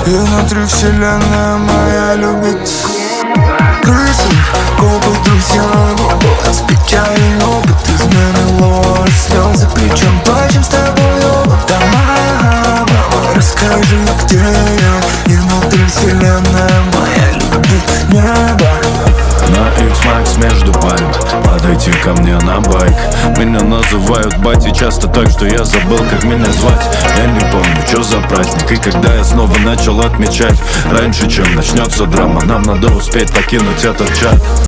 И внутри вселенная моя любит. Крысы, копы, друзья, голос, печаль, опыт, измены, ложь, слезы, причем плачем с тобою. Да, мама, расскажи, где я. И внутри вселенная моя любит небо. На X-Max между пальм, подойти ко мне на байк. Меня называют батей часто так, что я забыл, как меня звать. Я не помню, что за праздник и когда я снова начал отмечать. Раньше, чем начнется драма, нам надо успеть покинуть этот чат.